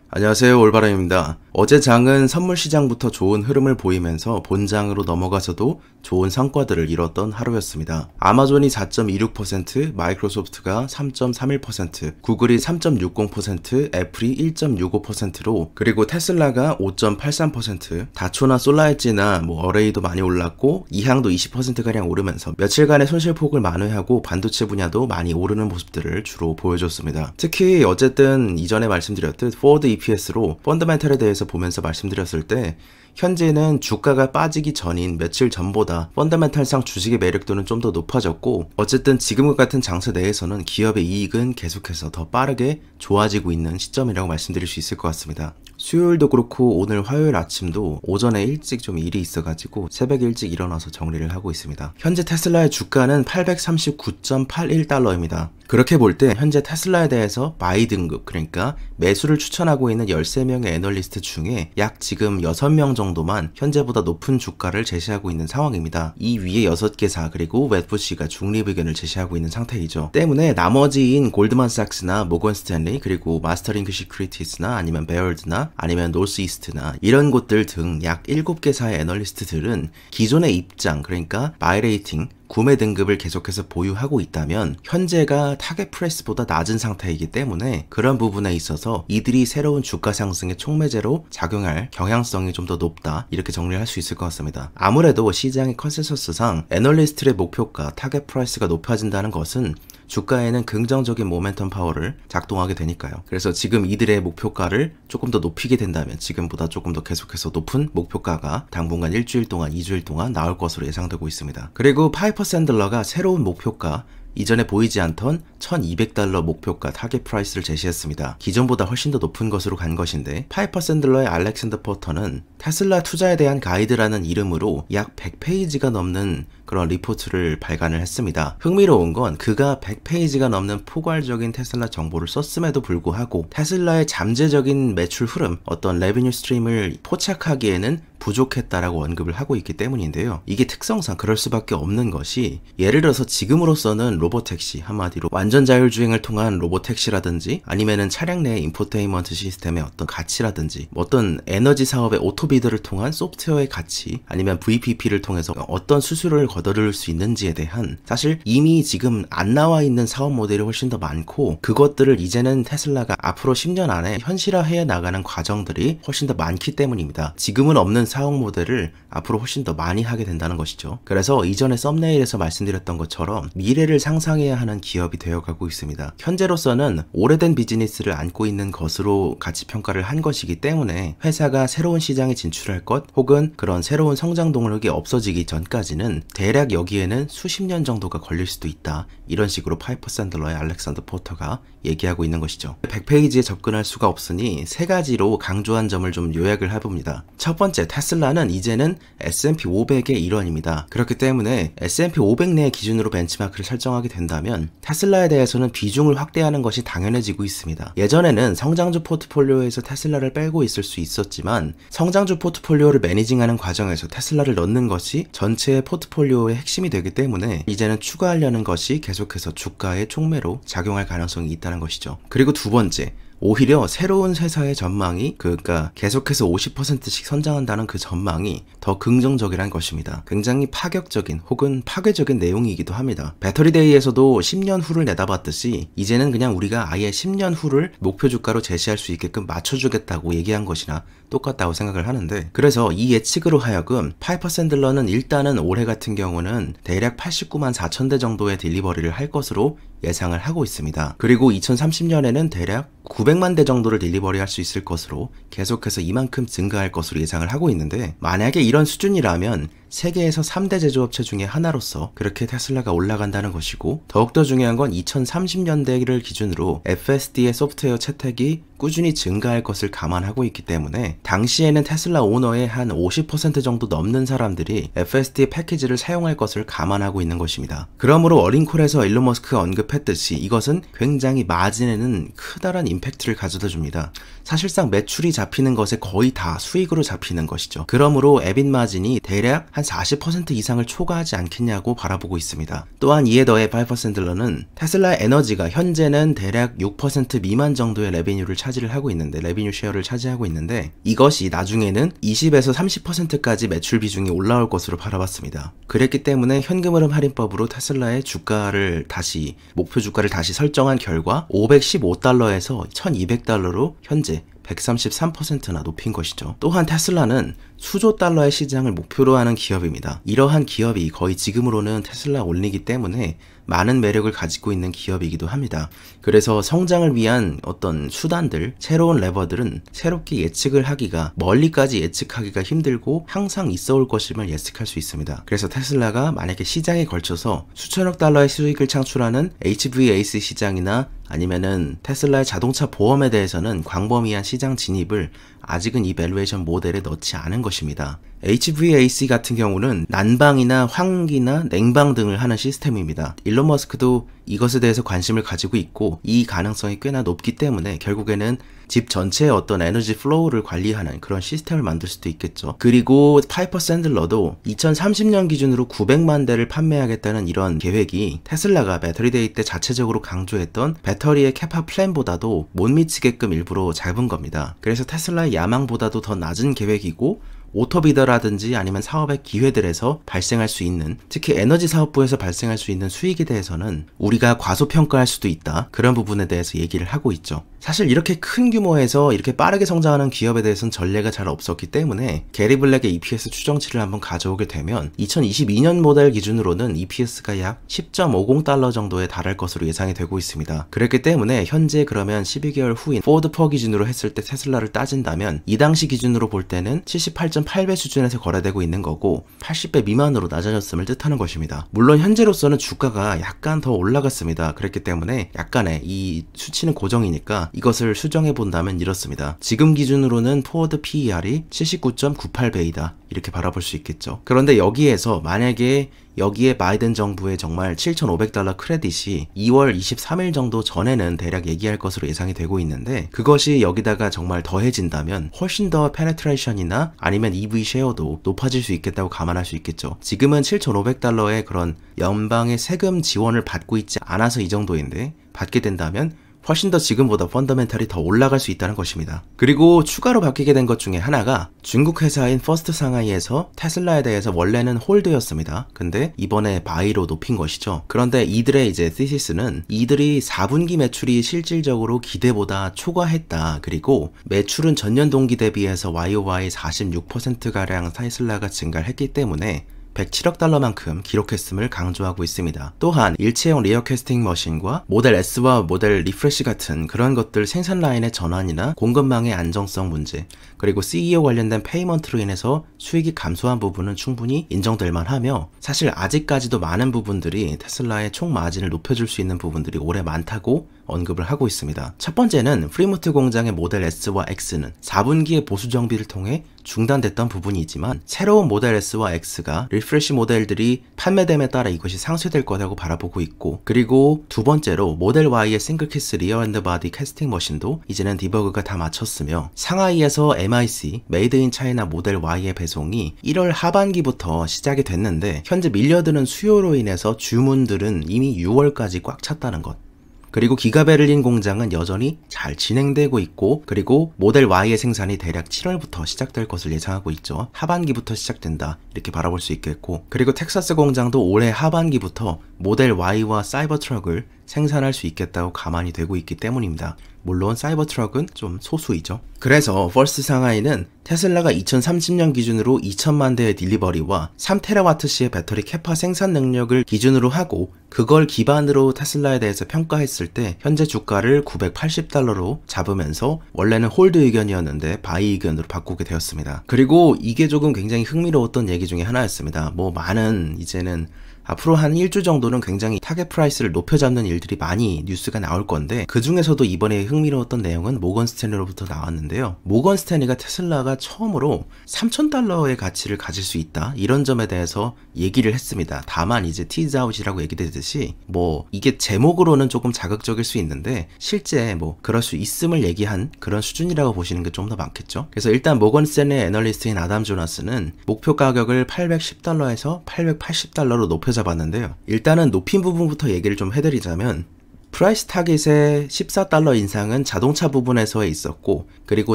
안녕하세요, 올바람입니다. 어제 장은 선물 시장부터 좋은 흐름을 보이면서 본장으로 넘어가서도 좋은 성과들을 이뤘던 하루였습니다. 아마존이 4.26%, 마이크로소프트가 3.31%, 구글이 3.60%, 애플이 1.65%로 그리고 테슬라가 5.83%, 다초나 솔라엣지나 어레이도 많이 올랐고 이항도 20%가량 오르면서 며칠간의 손실폭을 만회하고 반도체 분야도 많이 오르는 모습들을 주로 보여줬습니다. 특히 어쨌든 이전에 말씀드렸듯 포워드 EPS로 펀더멘털에 대해서 보면서 말씀드렸을 때 현재는 주가가 빠지기 전인 며칠 전보다 펀더멘털상 주식의 매력도는 좀 더 높아졌고 어쨌든 지금과 같은 장세 내에서는 기업의 이익은 계속해서 더 빠르게 좋아지고 있는 시점이라고 말씀드릴 수 있을 것 같습니다. 수요일도 그렇고 오늘 화요일 아침도 오전에 일찍 좀 일이 있어가지고 새벽에 일찍 일어나서 정리를 하고 있습니다. 현재 테슬라의 주가는 839.81달러입니다. 그렇게 볼 때 현재 테슬라에 대해서 바이 등급, 그러니까 매수를 추천하고 있는 13명의 애널리스트 중에 약 지금 6명 정도만 현재보다 높은 주가를 제시하고 있는 상황입니다. 이 위에 6개사 그리고 웨드부시가 중립 의견을 제시하고 있는 상태이죠. 때문에 나머지인 골드만삭스나 모건 스탠리 그리고 마스터링크 시큐리티스나 아니면 베어드나 아니면 노스이스트나 이런 곳들 등 약 7개사의 애널리스트들은 기존의 입장, 그러니까 바이 레이팅 구매 등급을 계속해서 보유하고 있다면 현재가 타겟 프라이스보다 낮은 상태이기 때문에 그런 부분에 있어서 이들이 새로운 주가 상승의 촉매제로 작용할 경향성이 좀 더 높다, 이렇게 정리를 할 수 있을 것 같습니다. 아무래도 시장의 컨센서스상 애널리스트의 목표가 타겟 프라이스가 높아진다는 것은 주가에는 긍정적인 모멘텀 파워를 작동하게 되니까요. 그래서 지금 이들의 목표가를 조금 더 높이게 된다면 지금보다 조금 더 계속해서 높은 목표가가 당분간 일주일 동안, 2주일 동안 나올 것으로 예상되고 있습니다. 그리고 파이퍼 샌들러가 새로운 목표가, 이전에 보이지 않던 $1200 목표가 타겟 프라이스를 제시했습니다. 기존보다 훨씬 더 높은 것으로 간 것인데 파이퍼 샌들러의 알렉산더 포터는 테슬라 투자에 대한 가이드라는 이름으로 약 100페이지가 넘는 그런 리포트를 발간을 했습니다. 흥미로운 건 그가 100페이지가 넘는 포괄적인 테슬라 정보를 썼음에도 불구하고 테슬라의 잠재적인 매출 흐름, 어떤 레비뉴 스트림을 포착하기에는 부족했다라고 언급을 하고 있기 때문인데요. 이게 특성상 그럴 수밖에 없는 것이, 예를 들어서 지금으로서는 로보택시, 한마디로 완전 자율주행을 통한 로보택시라든지 아니면은 차량 내 인포테인먼트 시스템의 어떤 가치라든지 어떤 에너지 사업의 오토비드를 통한 소프트웨어의 가치, 아니면 VPP를 통해서 어떤 수수료를 거둬들일 수 있는지에 대한 사실 이미 지금 안 나와 있는 사업 모델이 훨씬 더 많고 그것들을 이제는 테슬라가 앞으로 10년 안에 현실화해 나가는 과정들이 훨씬 더 많기 때문입니다. 지금은 없는 사업 모델을 앞으로 훨씬 더 많이 하게 된다는 것이죠. 그래서 이전에 썸네일에서 말씀드렸던 것처럼 미래를 상상해야 하는 기업이 되어가고 있습니다. 현재로서는 오래된 비즈니스를 안고 있는 것으로 가치 평가를 한 것이기 때문에 회사가 새로운 시장에 진출할 것 혹은 그런 새로운 성장 동력이 없어지기 전까지는 대략 여기에는 수십 년 정도가 걸릴 수도 있다, 이런 식으로 파이퍼 샌들러의 알렉산더 포터가 얘기하고 있는 것이죠. 100페이지에 접근할 수가 없으니 세 가지로 강조한 점을 좀 요약을 해봅니다. 첫 번째, 테슬라는 이제는 S&P 500의 일원입니다. 그렇기 때문에 S&P 500 내 기준으로 벤치마크를 설정하게 된다면 테슬라에 대해서는 비중을 확대하는 것이 당연해지고 있습니다. 예전에는 성장주 포트폴리오에서 테슬라를 빼고 있을 수 있었지만 성장주 포트폴리오를 매니징하는 과정에서 테슬라를 넣는 것이 전체의 포트폴리오의 핵심이 되기 때문에 이제는 추가하려는 것이 계속해서 주가의 촉매로 작용할 가능성이 있다는 것이죠. 그리고 두 번째, 오히려 새로운 회사의 전망이, 그러니까 계속해서 50%씩 성장한다는 그 전망이 더 긍정적이란 것입니다. 굉장히 파격적인 혹은 파괴적인 내용이기도 합니다. 배터리데이에서도 10년 후를 내다봤듯이 이제는 그냥 우리가 아예 10년 후를 목표 주가로 제시할 수 있게끔 맞춰주겠다고 얘기한 것이나 똑같다고 생각을 하는데, 그래서 이 예측으로 하여금 파이퍼 샌들러는 일단은 올해 같은 경우는 대략 89만 4천 대 정도의 딜리버리를 할 것으로 예상을 하고 있습니다. 그리고 2030년에는 대략 900만 대 정도를 딜리버리 할 수 있을 것으로 계속해서 이만큼 증가할 것으로 예상을 하고 있는데, 만약에 이런 수준이라면 세계에서 3대 제조업체 중에 하나로서 그렇게 테슬라가 올라간다는 것이고, 더욱더 중요한 건 2030년대를 기준으로 FSD의 소프트웨어 채택이 꾸준히 증가할 것을 감안하고 있기 때문에 당시에는 테슬라 오너의 한 50% 정도 넘는 사람들이 FSD 패키지를 사용할 것을 감안하고 있는 것입니다. 그러므로 어린콜에서 일론 머스크가 언급했듯이 이것은 굉장히 마진에는 크다란 임팩트를 가져다 줍니다. 사실상 매출이 잡히는 것에 거의 다 수익으로 잡히는 것이죠. 그러므로 EBIT 마진이 대략 한 40% 이상을 초과하지 않겠냐고 바라보고 있습니다. 또한 이에 더해 파이퍼 샌들러는 테슬라의 에너지가 현재는 대략 6% 미만 정도의 레베뉴를 차지를 하고 있는데, 레베뉴 쉐어를 차지하고 있는데, 이것이 나중에는 20에서 30%까지 매출 비중이 올라올 것으로 바라봤습니다. 그랬기 때문에 현금흐름 할인법으로 테슬라의 주가를 다시, 목표 주가를 다시 설정한 결과 515달러에서 1200달러로 현재 133%나 높인 것이죠. 또한 테슬라는 수조 달러의 시장을 목표로 하는 기업입니다. 이러한 기업이 거의 지금으로는 테슬라 올리기 때문에 많은 매력을 가지고 있는 기업이기도 합니다. 그래서 성장을 위한 어떤 수단들, 새로운 레버들은 새롭게 예측을 하기가, 멀리까지 예측하기가 힘들고 항상 있어 올 것임을 예측할 수 있습니다. 그래서 테슬라가 만약에 시장에 걸쳐서 수천억 달러의 수익을 창출하는 HVAC 시장이나 아니면은 테슬라의 자동차 보험에 대해서는 광범위한 시장 진입을 아직은 이 밸류에이션 모델에 넣지 않은 것입니다. HVAC 같은 경우는 난방이나 환기나 냉방 등을 하는 시스템입니다. 일론 머스크도 이것에 대해서 관심을 가지고 있고 이 가능성이 꽤나 높기 때문에 결국에는 집 전체의 어떤 에너지 플로우를 관리하는 그런 시스템을 만들 수도 있겠죠. 그리고 파이퍼 샌들러도 2030년 기준으로 900만 대를 판매하겠다는 이런 계획이 테슬라가 배터리데이 때 자체적으로 강조했던 배터리의 캐파 플랜보다도 못 미치게끔 일부러 잡은 겁니다. 그래서 테슬라의 야망보다도 더 낮은 계획이고, 오토비더라든지 아니면 사업의 기회들에서 발생할 수 있는, 특히 에너지 사업부에서 발생할 수 있는 수익에 대해서는 우리가 과소평가할 수도 있다. 그런 부분에 대해서 얘기를 하고 있죠. 사실 이렇게 큰 규모에서 이렇게 빠르게 성장하는 기업에 대해서는 전례가 잘 없었기 때문에 게리 블랙의 EPS 추정치를 한번 가져오게 되면 2022년 모델 기준으로는 EPS가 약 10.50달러 정도에 달할 것으로 예상이 되고 있습니다. 그렇기 때문에 현재 그러면 12개월 후인 포드 퍼 기준으로 했을 때 테슬라를 따진다면 이 당시 기준으로 볼 때는 78.8배 수준에서 거래되고 있는 거고 80배 미만으로 낮아졌음을 뜻하는 것입니다. 물론 현재로서는 주가가 약간 더 올라갔습니다. 그렇기 때문에 약간의 이 수치는 고정이니까 이것을 수정해 본다면 이렇습니다. 지금 기준으로는 포워드 PER이 79.98배이다. 이렇게 바라볼 수 있겠죠. 그런데 여기에서 만약에 여기에 바이든 정부의 정말 7,500달러 크레딧이 2월 23일 정도 전에는 대략 얘기할 것으로 예상이 되고 있는데, 그것이 여기다가 정말 더해진다면 훨씬 더 페네트레이션이나 아니면 EV 쉐어도 높아질 수 있겠다고 감안할 수 있겠죠. 지금은 7,500달러의 그런 연방의 세금 지원을 받고 있지 않아서 이 정도인데, 받게 된다면 훨씬 더 지금보다 펀더멘탈이 더 올라갈 수 있다는 것입니다. 그리고 추가로 바뀌게 된 것 중에 하나가 중국 회사인 퍼스트 상하이에서 테슬라에 대해서 원래는 홀드였습니다. 근데 이번에 바이로 높인 것이죠. 그런데 이들의 이제 thesis는 이들이 4분기 매출이 실질적으로 기대보다 초과했다. 그리고 매출은 전년 동기 대비해서 YOY 46%가량 테슬라가 증가를 했기 때문에 107억 달러만큼 기록했음을 강조하고 있습니다. 또한 일체형 리어 캐스팅 머신과 모델 S와 모델 리프레시 같은 그런 것들 생산 라인의 전환이나 공급망의 안정성 문제, 그리고 CEO 관련된 페이먼트로 인해서 수익이 감소한 부분은 충분히 인정될 만하며, 사실 아직까지도 많은 부분들이 테슬라의 총 마진을 높여줄 수 있는 부분들이 올해 많다고 언급을 하고 있습니다. 첫 번째는 프리무트 공장의 모델 S와 X는 4분기에 보수 정비를 통해 중단됐던 부분이지만 새로운 모델 S와 X가 리프레시 모델들이 판매됨에 따라 이것이 상쇄될 거라고 바라보고 있고, 그리고 두 번째로 모델 Y의 싱글키스 리어 핸드 바디 캐스팅 머신도 이제는 디버그가 다 마쳤으며, 상하이에서 MIC 메이드 인 차이나 모델 Y의 배송이 1월 하반기부터 시작이 됐는데 현재 밀려드는 수요로 인해서 주문들은 이미 6월까지 꽉 찼다는 것. 그리고 기가베를린 공장은 여전히 잘 진행되고 있고, 그리고 모델 Y의 생산이 대략 7월부터 시작될 것을 예상하고 있죠. 하반기부터 시작된다 이렇게 바라볼 수 있겠고, 그리고 텍사스 공장도 올해 하반기부터 모델 Y와 사이버 트럭을 생산할 수 있겠다고 감안이 되고 있기 때문입니다. 물론 사이버 트럭은 좀 소수이죠. 그래서 퍼스트 상하이는 테슬라가 2030년 기준으로 2천만 대의 딜리버리와 3테라와트시의 배터리 캐파 생산 능력을 기준으로 하고, 그걸 기반으로 테슬라에 대해서 평가했을 때 현재 주가를 980달러로 잡으면서 원래는 홀드 의견이었는데 바이 의견으로 바꾸게 되었습니다. 그리고 이게 조금 굉장히 흥미로웠던 얘기 중에 하나였습니다. 많은 이제는 앞으로 한 1주 정도는 굉장히 타겟 프라이스를 높여 잡는 일들이 많이 뉴스가 나올 건데, 그 중에서도 이번에 흥미로웠던 내용은 모건 스탠리로부터 나왔는데요. 모건 스탠리가 테슬라가 처음으로 $3,000의 가치를 가질 수 있다, 이런 점에 대해서 얘기를 했습니다. 다만 이제 티즈아웃이라고 얘기되듯이 뭐 이게 제목으로는 조금 자극적일 수 있는데 실제 뭐 그럴 수 있음을 얘기한 그런 수준이라고 보시는 게 좀 더 많겠죠. 그래서 일단 모건 스탠리 애널리스트인 아담 조나스는 목표 가격을 $810에서 $880로 높여 잡았는데요. 일단은 높인 부분부터 얘기를 좀 해드리자면, 프라이스 타깃의 $14 인상은 자동차 부분에서에 있었고, 그리고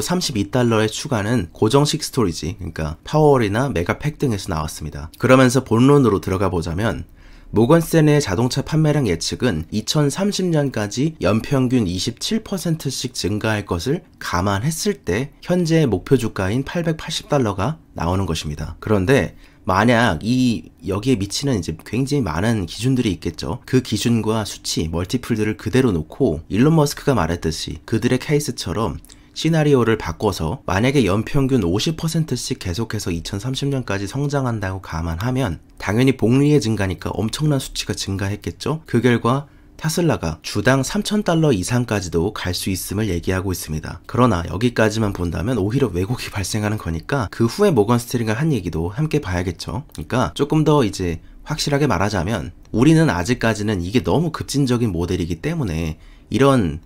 $32의 추가는 고정식 스토리지, 그러니까 파워월이나 메가팩 등에서 나왔습니다. 그러면서 본론으로 들어가 보자면, 모건 스탠리의 자동차 판매량 예측은 2030년까지 연평균 27%씩 증가할 것을 감안했을 때 현재의 목표 주가인 $880가 나오는 것입니다. 그런데 만약 여기에 미치는 이제 굉장히 많은 기준들이 있겠죠. 그 기준과 수치, 멀티플들을 그대로 놓고 일론 머스크가 말했듯이 그들의 케이스처럼 시나리오를 바꿔서 만약에 연평균 50%씩 계속해서 2030년까지 성장한다고 감안하면 당연히 복리의 증가니까 엄청난 수치가 증가했겠죠. 그 결과 테슬라가 주당 $3,000 이상까지도 갈 수 있음을 얘기하고 있습니다. 그러나 여기까지만 본다면 오히려 왜곡이 발생하는 거니까 그 후에 모건 스탠리가 한 얘기도 함께 봐야겠죠. 그러니까 조금 더 이제 확실하게 말하자면, 우리는 아직까지는 이게 너무 급진적인 모델이기 때문에 이런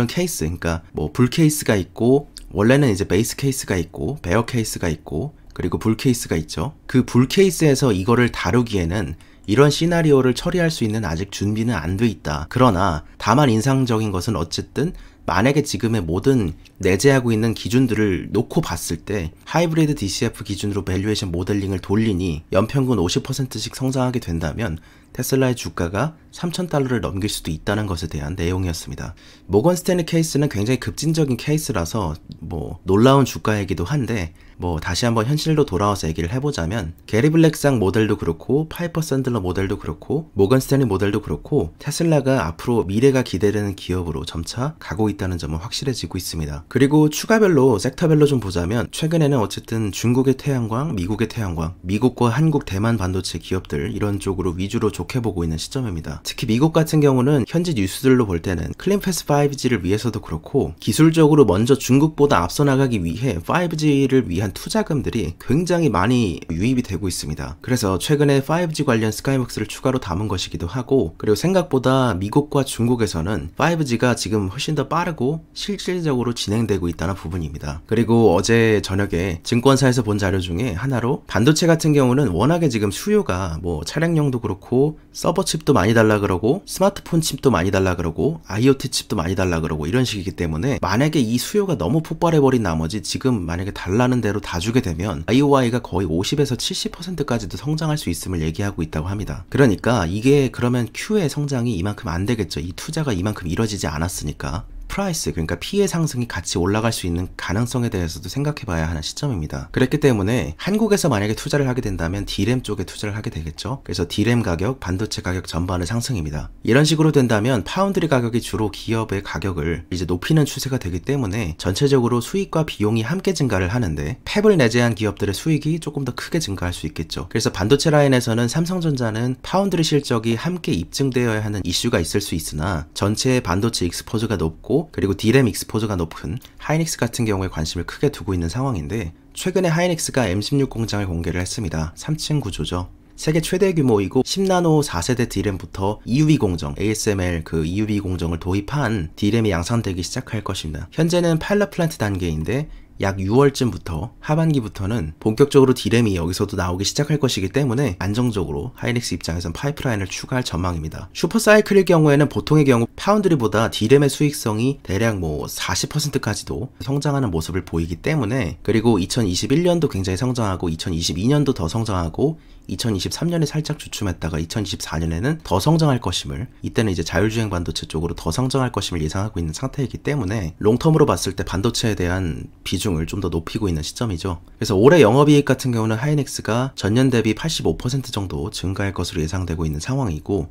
케이스, 그러니까 뭐 불 케이스가 있고, 원래는 이제 베이스 케이스가 있고, 베어 케이스가 있고, 그리고 불 케이스가 있죠. 그 불 케이스에서 이거를 다루기에는 이런 시나리오를 처리할 수 있는 아직 준비는 안 돼 있다. 그러나 다만 인상적인 것은 어쨌든 만약에 지금의 모든 내재하고 있는 기준들을 놓고 봤을 때 하이브리드 DCF 기준으로 밸류에이션 모델링을 돌리니 연평균 50%씩 성장하게 된다면 테슬라의 주가가 $3,000를 넘길 수도 있다는 것에 대한 내용이었습니다. 모건 스탠리 케이스는 굉장히 급진적인 케이스라서 뭐 놀라운 주가이기도 한데, 뭐 다시 한번 현실로 돌아와서 얘기를 해보자면 게리 블랙상 모델도 그렇고 파이퍼 샌들러 모델도 그렇고 모건 스탠리 모델도 그렇고 테슬라가 앞으로 미래가 기대되는 기업으로 점차 가고 있다는 점은 확실해지고 있습니다. 그리고 추가별로 섹터별로 좀 보자면, 최근에는 어쨌든 중국의 태양광, 미국의 태양광, 미국과 한국, 대만 반도체 기업들 이런 쪽으로 위주로 좋게 보고 있는 시점입니다. 특히 미국 같은 경우는 현지 뉴스들로 볼 때는 클린패스 5G를 위해서도 그렇고 기술적으로 먼저 중국보다 앞서 나가기 위해 5G를 위한 투자금들이 굉장히 많이 유입이 되고 있습니다. 그래서 최근에 5G 관련 스카이웍스를 추가로 담은 것이기도 하고, 그리고 생각보다 미국과 중국에서는 5G가 지금 훨씬 더 빠르고 실질적으로 진행되고 있다는 부분입니다. 그리고 어제 저녁에 증권사에서 본 자료 중에 하나로 반도체 같은 경우는 워낙에 지금 수요가 뭐 차량용도 그렇고 서버 칩도 많이 달라 그러고 스마트폰 칩도 많이 달라 그러고 IoT 칩도 많이 달라 그러고 이런 식이기 때문에, 만약에 이 수요가 너무 폭발해버린 나머지 지금 만약에 달라는 대로 다 주게 되면 IOI가 거의 50에서 70%까지도 성장할 수 있음을 얘기하고 있다고 합니다. 그러니까 이게 그러면 Q의 성장이 이만큼 안 되겠죠. 이 투자가 이만큼 이뤄지지 않았으니까. 프라이스, 그러니까 P의 상승이 같이 올라갈 수 있는 가능성에 대해서도 생각해 봐야 하는 시점입니다. 그랬기 때문에 한국에서 만약에 투자를 하게 된다면 D램 쪽에 투자를 하게 되겠죠. 그래서 D램 가격, 반도체 가격 전반의 상승입니다. 이런 식으로 된다면 파운드리 가격이 주로 기업의 가격을 이제 높이는 추세가 되기 때문에 전체적으로 수익과 비용이 함께 증가를 하는데, 팹을 내재한 기업들의 수익이 조금 더 크게 증가할 수 있겠죠. 그래서 반도체 라인에서는 삼성전자는 파운드리 실적이 함께 입증되어야 하는 이슈가 있을 수 있으나 전체의 반도체 익스포저가 높고 그리고 D램 익스포저가 높은 하이닉스 같은 경우에 관심을 크게 두고 있는 상황인데, 최근에 하이닉스가 M16 공장을 공개를 했습니다. 3층 구조죠. 세계 최대 규모이고 10나노 4세대 D램부터 EUV 공정, ASML 그 EUV 공정을 도입한 D램이 양산되기 시작할 것입니다. 현재는 파일럿 플랜트 단계인데 약 6월쯤부터 하반기부터는 본격적으로 D램이 여기서도 나오기 시작할 것이기 때문에 안정적으로 하이닉스 입장에선 파이프라인을 추가할 전망입니다. 슈퍼사이클일 경우에는 보통의 경우 파운드리보다 D램의 수익성이 대략 뭐 40%까지도 성장하는 모습을 보이기 때문에, 그리고 2021년도 굉장히 성장하고 2022년도 더 성장하고 2023년에 살짝 주춤했다가 2024년에는 더 성장할 것임을, 이때는 이제 자율주행 반도체 쪽으로 더 성장할 것임을 예상하고 있는 상태이기 때문에 롱텀으로 봤을 때 반도체에 대한 비중을 좀 더 높이고 있는 시점이죠. 그래서 올해 영업이익 같은 경우는 하이닉스가 전년 대비 85% 정도 증가할 것으로 예상되고 있는 상황이고,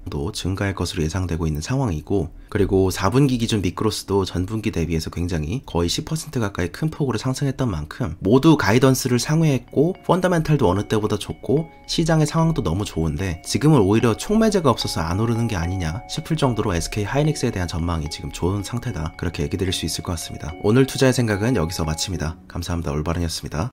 그리고 4분기 기준 미크로스도 전분기 대비해서 굉장히 거의 10% 가까이 큰 폭으로 상승했던 만큼 모두 가이던스를 상회했고 펀더멘탈도 어느 때보다 좋고 시장의 상황도 너무 좋은데 지금은 오히려 촉매제가 없어서 안 오르는 게 아니냐 싶을 정도로 SK 하이닉스에 대한 전망이 지금 좋은 상태다, 그렇게 얘기 드릴 수 있을 것 같습니다. 오늘 투자의 생각은 여기서 마칩니다. 감사합니다. 올바른이었습니다.